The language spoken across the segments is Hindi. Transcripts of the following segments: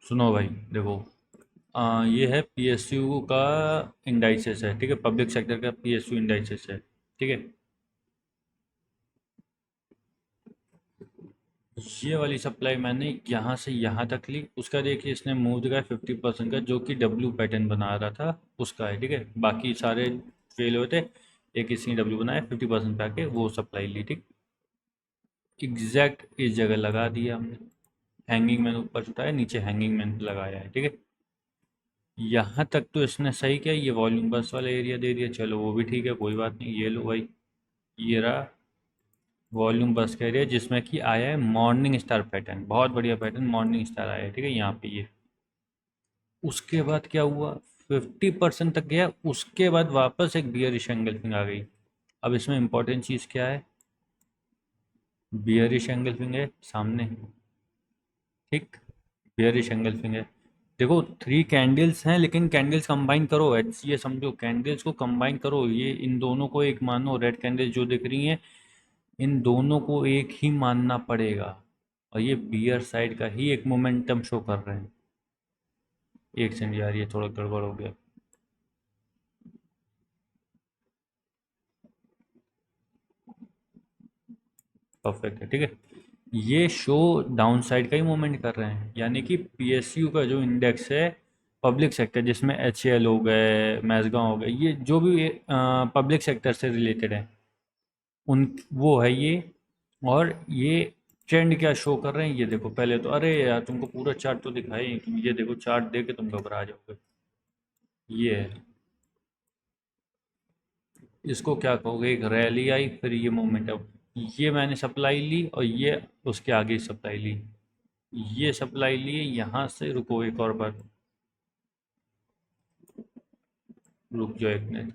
सुनो भाई, देखो। ये है पीएसयू का इंडाइसेस है, ठीक है। पब्लिक सेक्टर का पीएसयू इंडाइसेस है, ठीक है। ये वाली सप्लाई मैंने यहाँ से यहाँ तक ली, उसका देखिए इसने मूव दिखाया 50% का, जो कि डब्ल्यू पैटर्न बना रहा था उसका है, ठीक है। बाकी सारे फेल हुए थे, एक इसने डब्ल्यू बनाया 50% पे आके वो सप्लाई ली, ठीक। एग्जैक्ट इस जगह लगा दिया हमने। हैंगिंग मैन ऊपर छुटाया, नीचे हैंगिंग मैन लगाया है, ठीक है। यहाँ तक तो इसने सही किया, ये वॉल्यूम बस वाला एरिया दे दिया, चलो वो भी ठीक है, कोई बात नहीं। ये लो भाई, ये रहा वॉल्यूम बस का एरिया, जिसमें कि आया है मॉर्निंग स्टार पैटर्न। बहुत बढ़िया पैटर्न मॉर्निंग स्टार आया है, ठीक है, यहाँ पे ये। उसके बाद क्या हुआ, 50% तक गया, उसके बाद वापस एक बियरिश एंगल्फिंग आ गई। अब इसमें इंपॉर्टेंट चीज़ क्या है, बियरिश एंगल्फिंग है सामने, ठीक। बियरिश एंगल्फिंग है। देखो 3 कैंडल्स हैं, लेकिन कैंडल्स कंबाइन करो, ये समझो कैंडल्स को कंबाइन करो। ये इन दोनों को एक मानो, रेड कैंडल्स जो दिख रही हैं इन दोनों को एक ही मानना पड़ेगा। और ये बियर साइड का ही एक मोमेंटम शो कर रहे हैं। एक सेकंड यार, ये थोड़ा गड़बड़ हो गया। परफेक्ट है, ठीक है। ये शो डाउन साइड का ही मूवमेंट कर रहे हैं, यानी कि पीएसयू का जो इंडेक्स है पब्लिक सेक्टर, जिसमें एच हो गए, मैसगांव हो गए, ये जो भी पब्लिक सेक्टर से रिलेटेड है उन, वो है ये। और ये ट्रेंड क्या शो कर रहे हैं, ये देखो। पहले तो अरे यार तुमको पूरा चार्ट तो दिखाई, तुम ये देखो, चार्ट देख के तुम घबरा जाओगे। ये है, इसको क्या कहोगे, एक रैली आई, फिर ये मोमेंट। अब ये मैंने सप्लाई ली और ये उसके आगे सप्लाई ली, ये सप्लाई लिए यहाँ से। रुको एक और बार, रुक जाओ एक मिनट।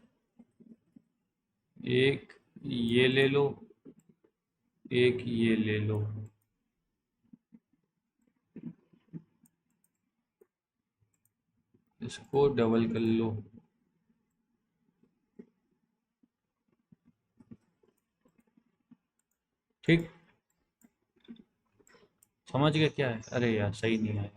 एक ये ले लो, एक ये ले लो, इसको डबल कर लो, ठीक। समझ गए क्या है, अरे यार सही नहीं आया।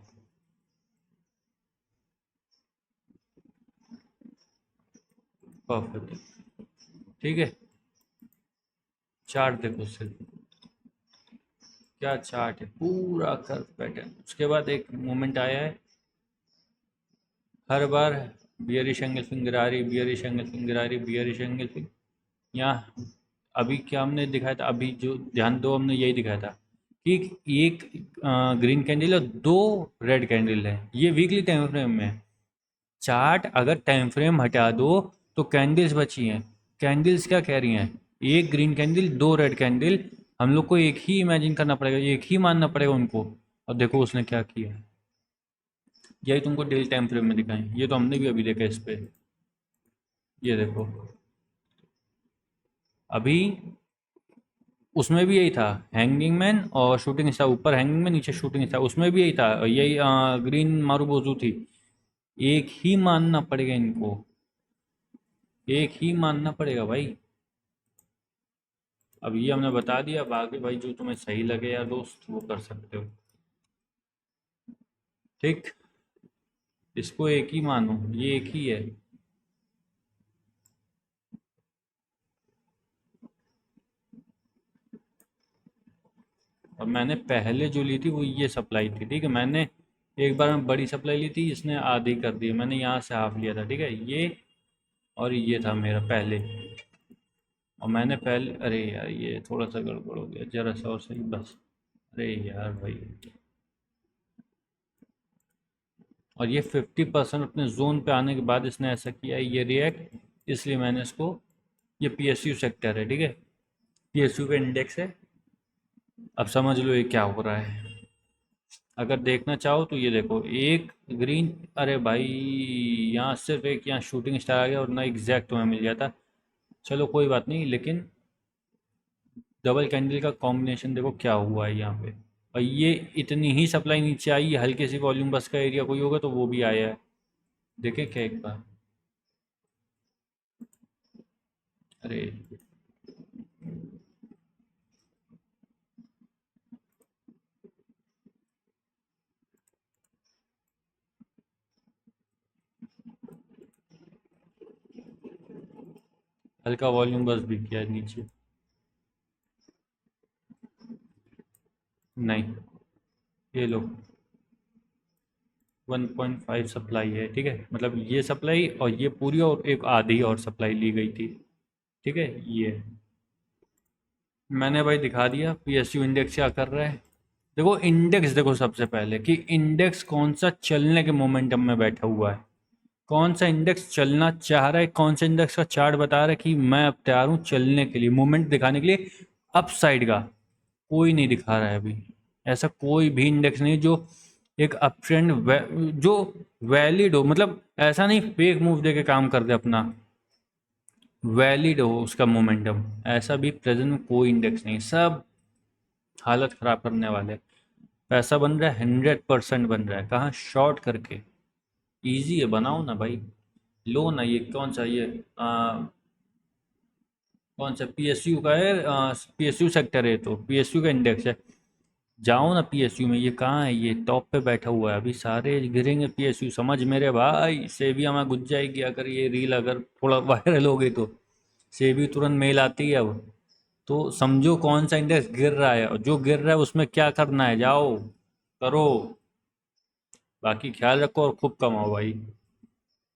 परफेक्ट, ठीक है। चार्ट देखो सिर्फ, क्या चार्ट है, पूरा कर्व पैटर्न। उसके बाद एक मोमेंट आया है, हर बार बियरिश एंगल फिंगर आ रही, बियरिश एंगल फिंगर आ रही, बियरिश एंगल फिंगर। यहाँ अभी क्या हमने दिखाया था, अभी जो ध्यान दो, हमने यही दिखाया था कि एक ग्रीन कैंडल और 2 रेड कैंडल है, ये वीकली टाइम फ्रेम में है। चार्ट अगर टाइम फ्रेम हटा दो तो कैंडल्स बची हैं। कैंडल्स क्या कह रही हैं, एक ग्रीन कैंडल, 2 रेड कैंडल। हम लोग को एक ही इमेजिन करना पड़ेगा, एक ही मानना पड़ेगा उनको। और देखो उसने क्या किया, यही तुमको डेली टाइम फ्रेम में दिखाएं, ये तो हमने भी अभी देखा इस पे। ये देखो, अभी उसमें भी यही था, हैंगिंग मैन और शूटिंग स्टार, ऊपर हैंगिंग मैन नीचे शूटिंग स्टार, उसमें भी यही था, यही ग्रीन मारूबोजू थी। एक ही मानना पड़ेगा इनको, एक ही मानना पड़ेगा भाई। अब ये हमने बता दिया, बाकी भाई जो तुम्हें सही लगे यार दोस्त वो कर सकते हो, ठीक। इसको एक ही मानो, ये एक ही है। अब मैंने पहले जो ली थी वो ये सप्लाई थी, ठीक है। मैंने एक बार में बड़ी सप्लाई ली थी, इसने आधी कर दी, मैंने यहाँ से हाफ लिया था, ठीक है। ये और ये था मेरा पहले। और मैंने पहले, अरे यार ये थोड़ा सा गड़बड़ हो गया, जरा सा और सही बस। अरे यार भाई, और ये 50% अपने जोन पे आने के बाद इसने ऐसा किया है, ये रिएक्ट, इसलिए मैंने इसको, ये पीएसयू सेक्टर है, ठीक है। पीएसयू का इंडेक्स है। अब समझ लो ये क्या हो रहा है। अगर देखना चाहो तो ये देखो, एक ग्रीन, अरे भाई यहाँ सिर्फ एक यहाँ शूटिंग स्टार आ गया और ना एग्जैक्ट तुम्हें मिल जाता। चलो कोई बात नहीं, लेकिन डबल कैंडल का कॉम्बिनेशन देखो क्या हुआ है यहाँ पे। और ये इतनी ही सप्लाई नीचे आई है, हल्के सी वॉल्यूम बस का एरिया कोई होगा तो वो भी आया है। देखे क्या एक बार, अरे हल्का वॉल्यूम बस भी किया है नीचे। नहीं, ये लो 1.5 सप्लाई है, ठीक है, मतलब ये सप्लाई और ये पूरी और एक आधी और सप्लाई ली गई थी, ठीक है। ये मैंने भाई दिखा दिया पीएसयू इंडेक्स क्या कर रहा है। देखो इंडेक्स, देखो सबसे पहले कि इंडेक्स कौन सा चलने के मोमेंटम में बैठा हुआ है, कौन सा इंडेक्स चलना चाह रहा है, कौन सा इंडेक्स का चार्ट बता रहा है कि मैं अब तैयार हूँ चलने के लिए, मूवमेंट दिखाने के लिए। अप साइड का कोई नहीं दिखा रहा है अभी, ऐसा कोई भी इंडेक्स नहीं जो एक अप ट्रेंड जो वैलिड हो, मतलब ऐसा नहीं फेक मूव देके काम कर दे अपना, वैलिड हो उसका मोमेंटम, ऐसा भी प्रेजेंट में कोई इंडेक्स नहीं। सब हालत ख़राब करने वाले। पैसा बन रहा है 100% बन रहा है, कहाँ शॉर्ट करके। इजी है, बनाओ ना भाई, लो ना। ये कौन सा ये कौन सा पीएसयू का है, पीएसयू सेक्टर है तो पीएसयू का इंडेक्स है। जाओ ना पीएसयू में, ये कहाँ है, ये टॉप पे बैठा हुआ है, अभी सारे गिरेंगे पीएसयू, समझ मेरे भाई। सेबी हमें घुस जाएगी अगर ये रील अगर थोड़ा वायरल हो गई तो, सेबी तुरंत मेल आती है अब। तो समझो कौन सा इंडेक्स गिर रहा है और जो गिर रहा है उसमें क्या करना है, जाओ करो। बाकी ख्याल रखो और खूब कमाओ भाई।